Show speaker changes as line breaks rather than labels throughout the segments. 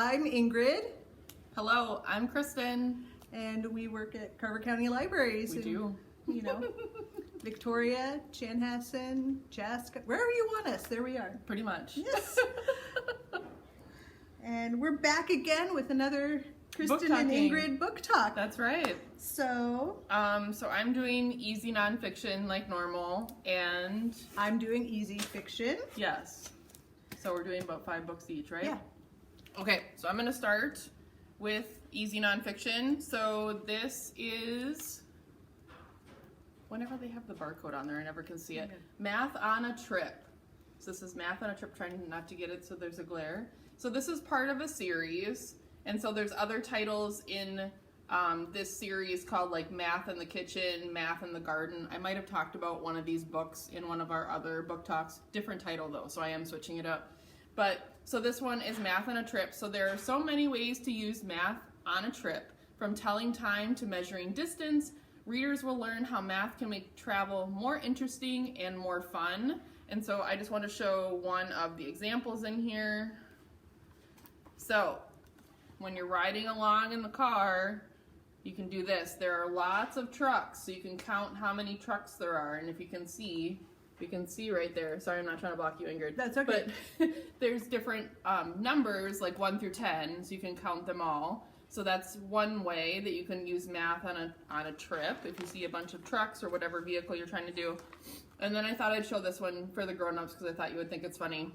I'm Ingrid.
Hello, I'm Kristin.
And we work at Carver County Libraries.
We do.
You know, Victoria, Chanhassen, Chaska, wherever you want us, there we are.
Pretty much.
Yes. And we're back again with another Kristin and Ingrid book talk.
That's right.
So
I'm doing easy nonfiction like normal, and
I'm doing easy fiction.
Yes. So we're doing about 5 books each, right?
Yeah.
Okay, so I'm going to start with easy nonfiction. So this is, whenever they have the barcode on there, I never can see it. Okay. Math on a Trip. So this is Math on a Trip, trying not to get it so there's a glare. So this is part of a series, and so there's other titles in this series called like Math in the Kitchen, Math in the Garden. I might have talked about one of these books in one of our other book talks. Different title though, so I am switching it up. But so this one is Math on a Trip. So there are so many ways to use math on a trip. From telling time to measuring distance, readers will learn how math can make travel more interesting and more fun. And so I just want to show one of the examples in here. So when you're riding along in the car, you can do this. There are lots of trucks, so you can count how many trucks there are. And if you can see right there. Sorry, I'm not trying to block you, Ingrid.
That's okay.
But there's different numbers, like 1 through 10, so you can count them all. So that's one way that you can use math on a trip, if you see a bunch of trucks or whatever vehicle you're trying to do. And then I thought I'd show this one for the grown-ups because I thought you would think it's funny.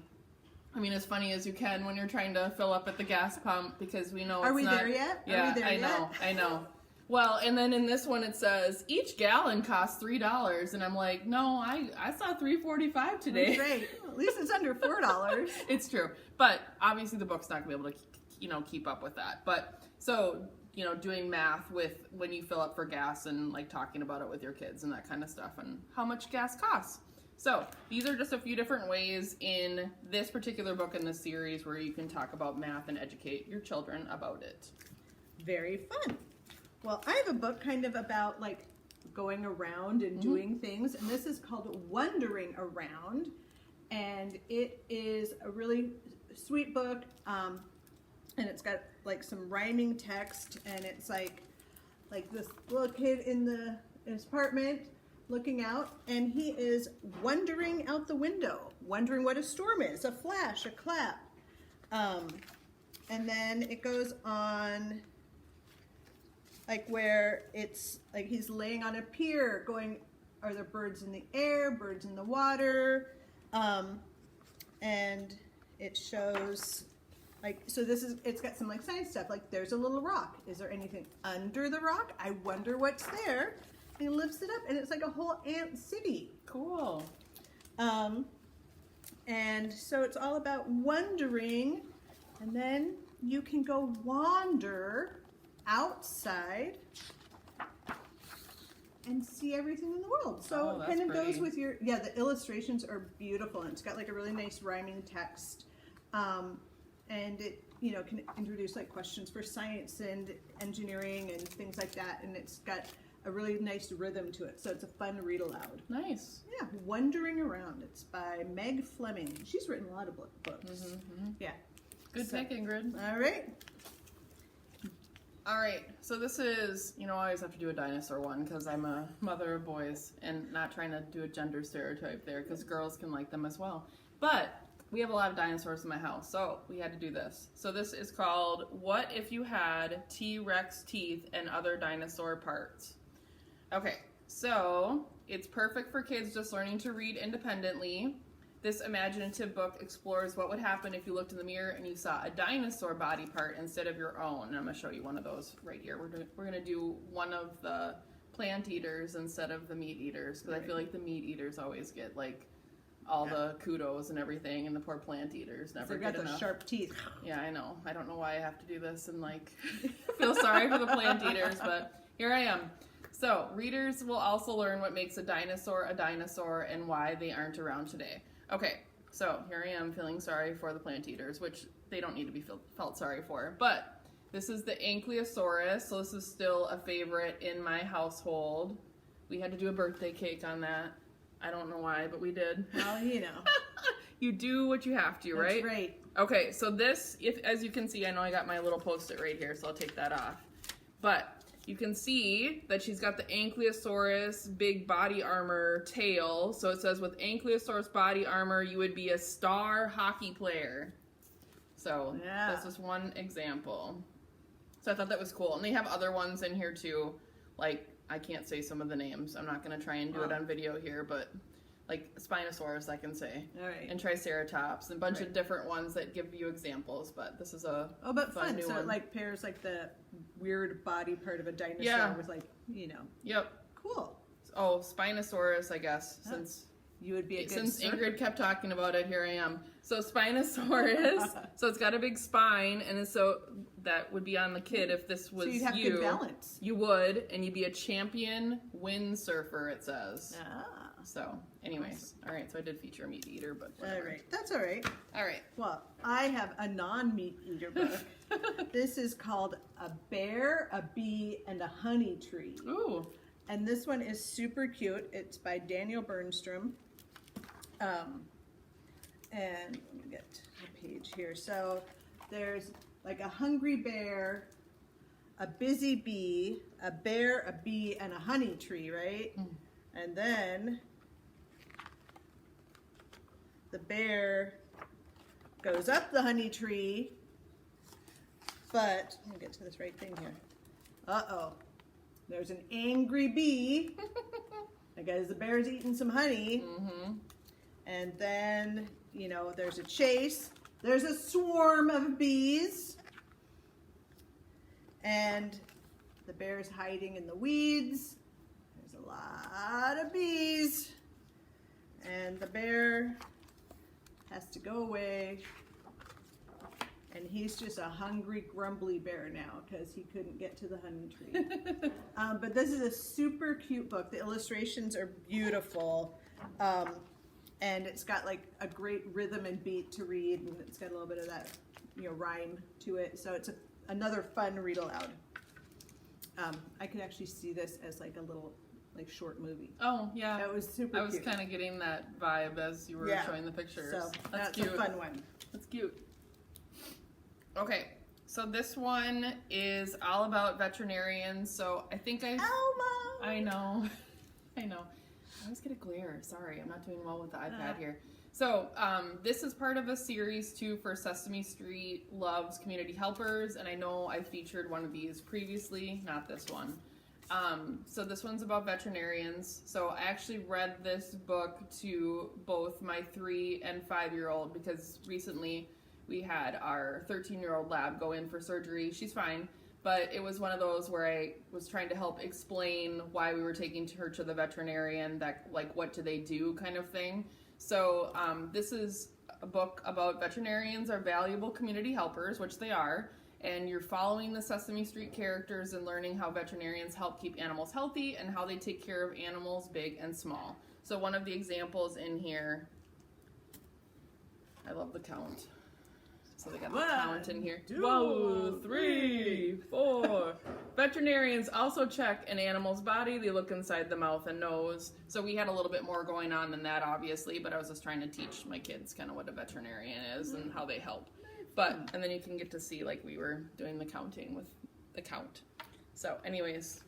I mean, as funny as you can when you're trying to fill up at the gas pump, because we know it's not...
Are we there yet?
Yeah, I know. Well, and then in this one it says, each gallon costs $3. And I'm like, no, I saw $3.45 today.
That's right. At least it's under $4.
It's true. But obviously the book's not going to be able to, keep up with that. But so, doing math with when you fill up for gas and like talking about it with your kids and that kind of stuff and how much gas costs. So these are just a few different ways in this particular book in this series where you can talk about math and educate your children about it.
Very fun. Well, I have a book kind of about like going around and doing things, and this is called Wandering Around, and it is a really sweet book, and it's got like some rhyming text, and it's like this little kid in his apartment looking out, and he is wondering out the window, wondering what a storm is, a flash, a clap, and then it goes on like where it's like he's laying on a pier going, are there birds in the air, birds in the water, and it shows like, so it's got some like science stuff, like there's a little rock, is there anything under the rock, I wonder what's there. He lifts it up, and it's like a whole ant city.
Cool.
And so it's all about wondering, and then you can go wander outside and see everything in the world. So it kind of goes with your, the illustrations are beautiful, and it's got like a really nice rhyming text. And it, can introduce like questions for science and engineering and things like that, and it's got a really nice rhythm to it, so it's a fun read aloud.
Nice.
Yeah, Wandering Around. It's by Meg Fleming. She's written a lot of books. Yeah.
Good pick, Ingrid.
All right.
All right. So this is, I always have to do a dinosaur one because I'm a mother of boys and not trying to do a gender stereotype there because girls can like them as well. But we have a lot of dinosaurs in my house, so we had to do this. So this is called What If You Had T-Rex Teeth and Other Dinosaur Parts? Okay, so it's perfect for kids just learning to read independently. This imaginative book explores what would happen if you looked in the mirror and you saw a dinosaur body part instead of your own. And I'm going to show you one of those right here. We're going to do one of the plant eaters instead of the meat eaters, because I feel like the meat eaters always get like all the kudos and everything, and the poor plant eaters never get enough.
They've got those sharp teeth.
Yeah, I know. I don't know why I have to do this and like feel sorry for the plant eaters, but here I am. So, readers will also learn what makes a dinosaur and why they aren't around today. Okay, so here I am feeling sorry for the plant eaters, which they don't need to be felt sorry for. But this is the Ankylosaurus, so this is still a favorite in my household. We had to do a birthday cake on that. I don't know why, but we did.
Well,
You do what you have to, right?
That's right.
Okay, so this, as you can see, I know I got my little post-it right here, so I'll take that off. But you can see that she's got the Ankylosaurus big body armor tail. So it says with Ankylosaurus body armor, you would be a star hockey player. So This is one example. So I thought that was cool. And they have other ones in here too. Like, I can't say some of the names. I'm not going to try and do it on video here, but like Spinosaurus I can say.
All right.
And Triceratops and a bunch of different ones that give you examples, but this is a
fun.
new
So
one.
it like pairs like the weird body part of a dinosaur with like,
Yep.
Cool.
Oh, Spinosaurus, I guess, since
you would be a good
since
surfer.
Ingrid kept talking about it, here I am. So Spinosaurus, so it's got a big spine, and so that would be on the kid if this was
so you'd have good balance.
You would, and you'd be a champion windsurfer, it says. So, anyways, all right. So I did feature a meat eater, but whatever.
All right, that's all right.
All right.
Well, I have a non-meat eater book. This is called A Bear, a Bee, and a Honey Tree.
Ooh.
And this one is super cute. It's by Daniel Bernstrom. And let me get the page here. So there's like a hungry bear, a busy bee, a bear, a bee, and a honey tree, right? Mm. And then the bear goes up the honey tree, but let me get to this right thing here. Uh-oh. There's an angry bee. I guess the bear's eating some honey. Mm-hmm. And then, there's a chase. There's a swarm of bees. And the bear's hiding in the weeds. There's a lot of bees. And the bear has to go away. And he's just a hungry, grumbly bear now because he couldn't get to the honey tree. But this is a super cute book. The illustrations are beautiful. And it's got like a great rhythm and beat to read. And it's got a little bit of that, rhyme to it. So it's another fun read aloud. I could actually see this as like a little short movie.
Oh, yeah.
That was super cute.
I was kind of getting that vibe as you were showing the pictures.
So that's
cute.
a fun one.
That's cute. Okay, so this one is all about veterinarians. So I think
Elmo!
I know. I always get a glare. Sorry, I'm not doing well with the iPad here. So this is part of a series too for Sesame Street Loves Community Helpers, and I know I featured one of these previously, not this one. So this one's about veterinarians. So I actually read this book to both my 3 and 5-year-old because recently we had our 13-year-old lab go in for surgery. She's fine, but it was one of those where I was trying to help explain why we were taking her to the veterinarian, that like what do they do kind of thing. So this is a book about veterinarians are valuable community helpers, which they are, and you're following the Sesame Street characters and learning how veterinarians help keep animals healthy and how they take care of animals big and small. So one of the examples in here, I love the count. So they got the count in here. 1, 2, 3, 4. Veterinarians also check an animal's body. They look inside the mouth and nose. So we had a little bit more going on than that, obviously, but I was just trying to teach my kids kind of what a veterinarian is and how they help. And then you can get to see, like, we were doing the counting with the count. So anyways,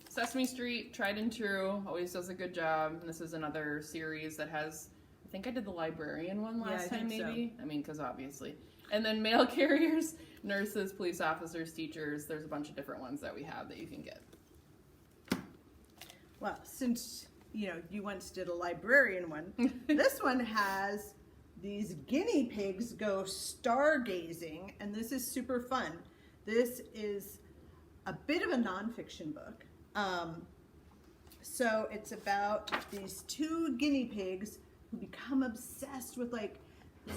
Sesame Street, tried and true, always does a good job. And this is another series that has, I think I did the librarian one last time, maybe. So. I mean, because obviously. And then mail carriers, nurses, police officers, teachers. There's a bunch of different ones that we have that you can get.
Well, since, you once did a librarian one, this one has these guinea pigs go stargazing, and this is super fun. This is a bit of a nonfiction book. So it's about these 2 guinea pigs who become obsessed with like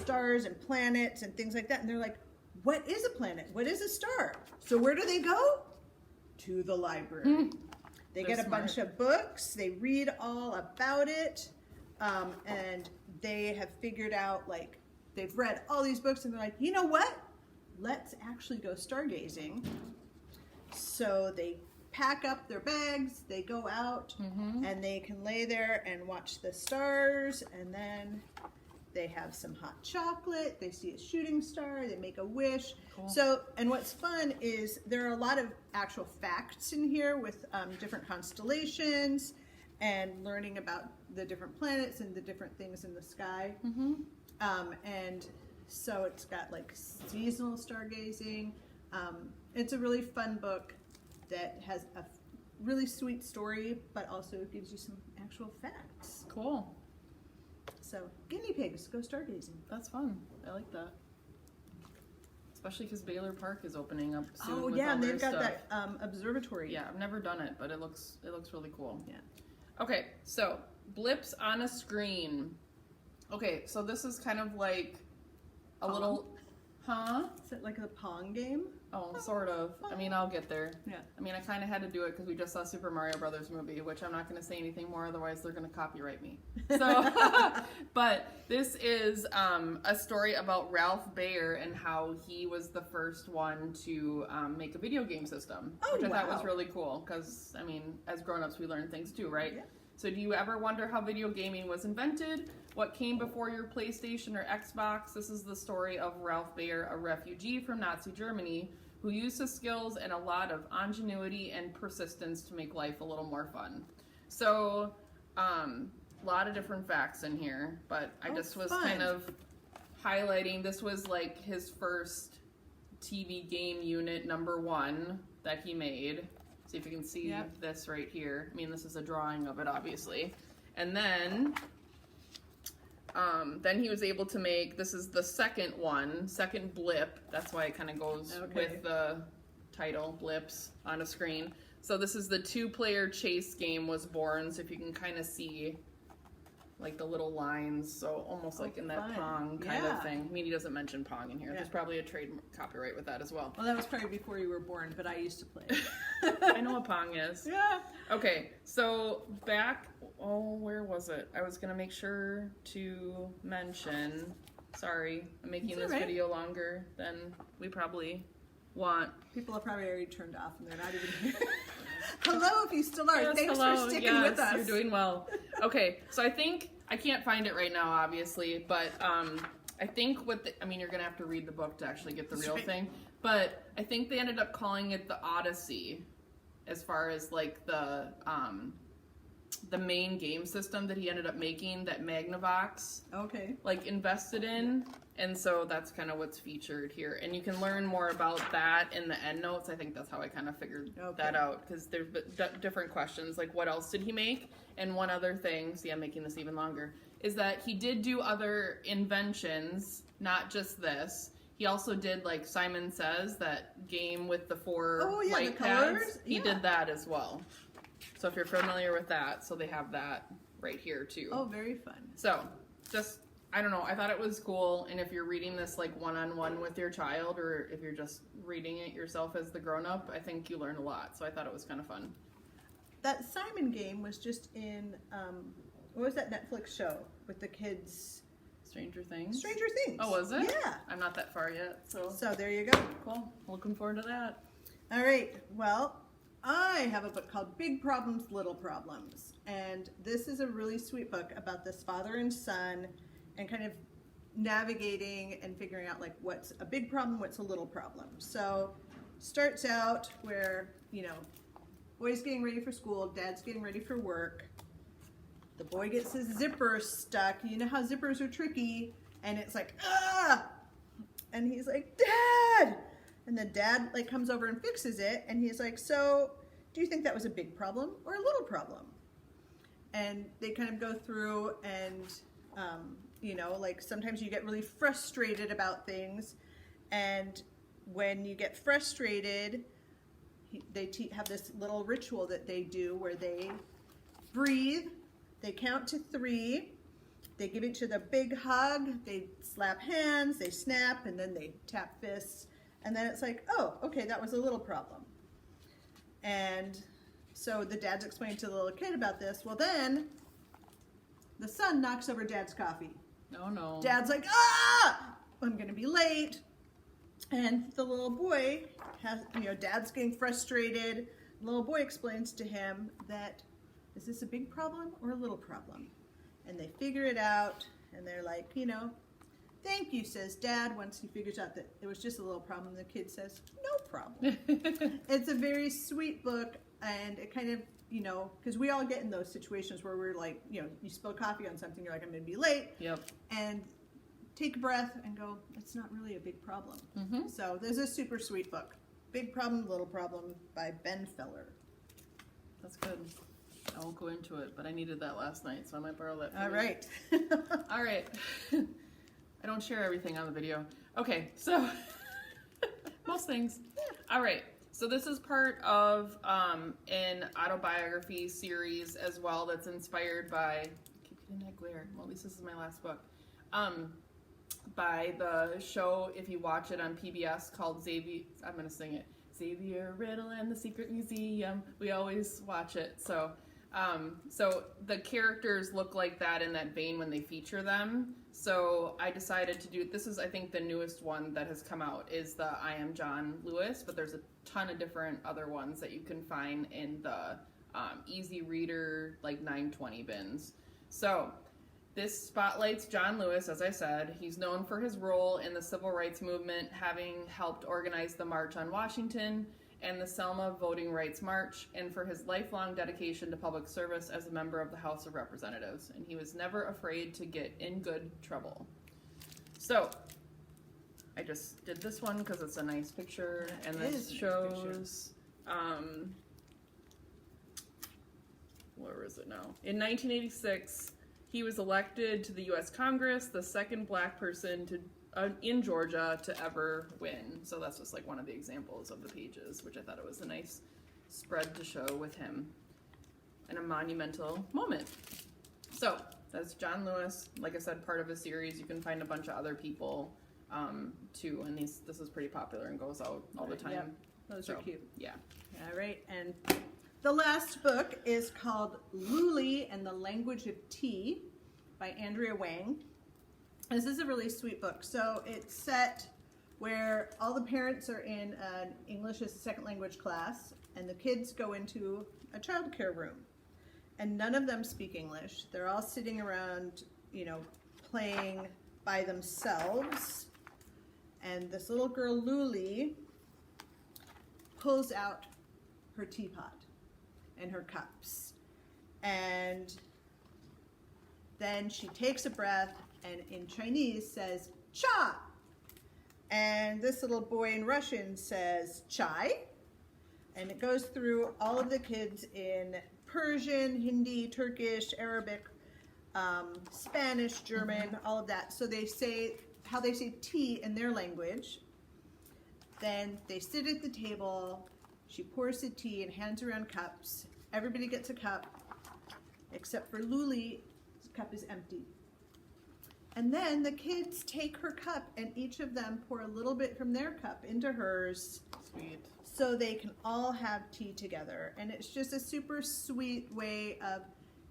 stars and planets and things like that. And they're like, what is a planet? What is a star? So where do they go? To the library. They get a bunch of books. They read all about it. And they have figured out, like, they've read all these books and they're like, you know what? Let's actually go stargazing. So they pack up their bags, they go out, and they can lay there and watch the stars, and then They have some hot chocolate. They see a shooting star. They make a wish.
Cool.
So, and what's fun is there are a lot of actual facts in here with different constellations and learning about the different planets and the different things in the sky.
Mm-hmm.
And so it's got like seasonal stargazing. It's a really fun book that has a really sweet story, but also gives you some actual facts.
Cool.
So, guinea pigs, go stargazing.
That's fun. I like that. Especially because Baylor Park is opening up soon.
Oh
with
yeah,
all
and
their
they've got
stuff.
that observatory.
Yeah, I've never done it, but it looks really cool.
Yeah.
Okay, so blips on a screen. Okay, so this is kind of like a
Pong?
little, huh?
Is it like a Pong game?
Oh, sort of. I mean, I'll get there.
Yeah.
I mean, I kind of had to do it because we just saw Super Mario Brothers movie, which I'm not going to say anything more, otherwise they're going to copyright me. So, but this is a story about Ralph Baer and how he was the first one to make a video game system, which I thought was really cool because, I mean, as grown-ups we learn things too, right?
Yeah.
So do you ever wonder how video gaming was invented? What came before your PlayStation or Xbox? This is the story of Ralph Baer, a refugee from Nazi Germany, who used his skills and a lot of ingenuity and persistence to make life a little more fun. So, a lot of different facts in here, but I just was kind of highlighting, this was like his first TV game unit =1 that he made. See if you can see this right here. I mean, this is a drawing of it, obviously. And then he was able to make, this is the second blip. That's why it kind of goes with the title, blips on a screen. So this is the 2-player chase game was born. So if you can kind of see like the little lines, so almost like in that Pong kind of thing. I mean, he doesn't mention Pong in here. There's probably a trade copyright with that as well.
Well, that was probably before you were born, but I used to play.
I know what Pong is.
Yeah.
Okay, so back, where was it? I was gonna make sure to mention, sorry, I'm making this video longer than we probably want.
People are probably already turned off and they're not even here. Hello, if you still are.
Yes,
Thanks for sticking with us.
You're doing well. Okay, so I think, I can't find it right now, obviously, but I think I mean, you're going to have to read the book to actually get the real thing, but I think they ended up calling it the Odyssey as far as like the main game system that he ended up making that Magnavox like invested in. And so that's kind of what's featured here. And you can learn more about that in the endnotes. I think that's how I kind of figured that out. Because there's different questions, like what else did he make? And one other thing, see I'm making this even longer, is that he did do other inventions, not just this. He also did, like Simon Says, that game with the 4 light pads. He did that as well. So if you're familiar with that, so they have that right here too.
Oh, very fun.
So, just, I don't know, I thought it was cool, and if you're reading this like one-on-one with your child, or if you're just reading it yourself as the grown-up, I think you learn a lot, so I thought it was kind of fun.
That Simon game was just in, what was that Netflix show with the kids?
Stranger Things?
Stranger Things.
Oh, was it?
Yeah.
I'm not that far yet, so.
So there you go.
Cool. Looking forward to that.
All right, well, I have a book called Big Problems, Little Problems, and this is a really sweet book about this father and son and kind of navigating and figuring out like what's a big problem, what's a little problem. So starts out where, you know, boy's getting ready for school, dad's getting ready for work. The boy gets his zipper stuck. You know how zippers are tricky, and it's like, ah! And he's like, Dad! And the dad like comes over and fixes it, and he's like, so do you think that was a big problem or a little problem? And they kind of go through and, you know, like sometimes you get really frustrated about things, and when you get frustrated, they have this little ritual that they do where they breathe, they count to 3, they give each other a big hug, they slap hands, they snap, and then they tap fists. And then it's like, oh, okay, that was a little problem. And so the dad's explaining to the little kid about this. Well, then the son knocks over dad's coffee.
Oh, no.
Dad's like, ah, I'm going to be late. And the little boy has, you know, dad's getting frustrated. The little boy explains to him that, is this a big problem or a little problem? And they figure it out, And they're like, thank you, says Dad, once he figures out that it was just a little problem. The kid says, no problem. It's a very sweet book, and it kind of, because we all get in those situations where we're like, you spill coffee on something, you're like, I'm going to be late.
Yep. And
take a breath and go, it's not really a big problem. Mm-hmm. So there's a super sweet book. Big Problem, Little Problem by Ben Feller.
That's good. I won't go into it, but I needed that last night, so I might borrow that from
All
you.
right.
All right. I don't share everything on the video. Okay, so most things. All right. So this is part of an autobiography series as well that's inspired by, I keep getting that glare. Well, at least this is my last book. By the show, if you watch it on PBS, called Xavier, I'm going to sing it, Xavier Riddle and the Secret Museum. We always watch it. So the characters look like that in that vein when they feature them. So I decided to do, this is I think the newest one that has come out, is the I Am John Lewis, but there's a ton of different other ones that you can find in the easy reader, like 920 bins. So this spotlights John Lewis, as I said. He's known for his role in the civil rights movement, having helped organize the March on Washington and the Selma Voting Rights March, and for his lifelong dedication to public service as a member of the House of Representatives. And he was never afraid to get in good trouble. So I just did this one because it's a nice picture, and this shows, where is it now? In 1986, he was elected to the U.S. Congress, the second black person to in Georgia to ever win. So that's just like one of the examples of the pages, which I thought it was a nice spread to show with him, and a monumental moment. So that's John Lewis. Like I said, part of a series. You can find a bunch of other people too, and this is pretty popular and goes out all the time.
Yep. Those are cute.
Yeah.
All right, and the last book is called Luli and the Language of Tea by Andrea Wang. This is a really sweet book. So it's set where all the parents are in an English as a second language class, and the kids go into a childcare room, and none of them speak English. They're all sitting around, playing by themselves, and this little girl, Luli, pulls out her teapot and her cups, and then she takes a breath and in Chinese says cha, and this little boy in Russian says chai, and it goes through all of the kids in Persian, Hindi, Turkish, Arabic, Spanish, German, all of that. So they say how they say tea in their language. Then they sit at the table, she pours the tea and hands around cups. Everybody gets a cup except for Luli's cup is empty. And then the kids take her cup and each of them pour a little bit from their cup into hers.
Sweet.
So they can all have tea together. And it's just a super sweet way of,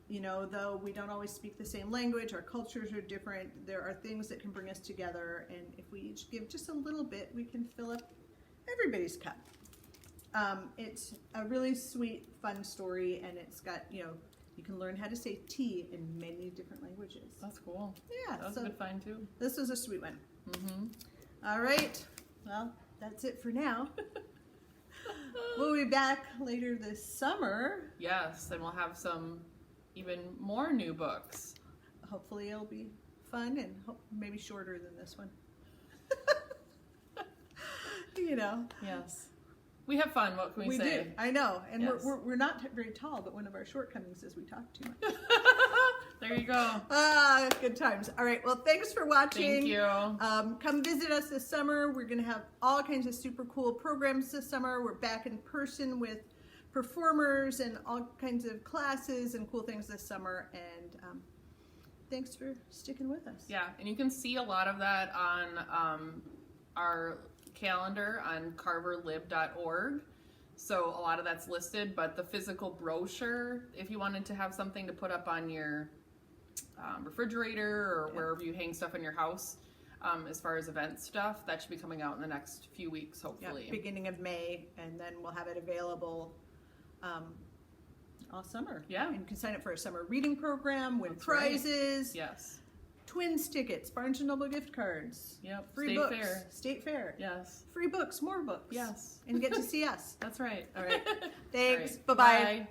though we don't always speak the same language, our cultures are different, there are things that can bring us together. And if we each give just a little bit, we can fill up everybody's cup. It's a really sweet, fun story, and it's got, you can learn how to say tea in many different languages.
That's cool.
Yeah.
That was a good find too.
This was a sweet one.
Mm-hmm.
All right. Well, that's it for now. We'll be back later this summer.
Yes, and we'll have some even more new books.
Hopefully it'll be fun and maybe shorter than this one.
Yes. We have fun, what can we say?
We do, I know. And
yes.
we're not very tall, but one of our shortcomings is we talk too much.
There you go.
Good times. All right, well, thanks for watching.
Thank you.
Come visit us this summer. We're going to have all kinds of super cool programs this summer. We're back in person with performers and all kinds of classes and cool things this summer. And thanks for sticking with us.
Yeah, and you can see a lot of that on our calendar on carverlib.org. So a lot of that's listed, but the physical brochure, if you wanted to have something to put up on your refrigerator or wherever you hang stuff in your house, as far as event stuff, that should be coming out in the next few weeks, hopefully.
Yeah, beginning of May, and then we'll have it available all summer.
Yeah.
And you can sign up for a summer reading program, win
That's
prizes.
Right. Yes.
Twins tickets, Barnes & Noble gift cards.
Yep.
Free
State
books.
fair.
State fair.
Yes.
Free books, more books.
Yes.
And get to see us.
That's right.
All right. Thanks.
All right.
Bye-bye.
Bye.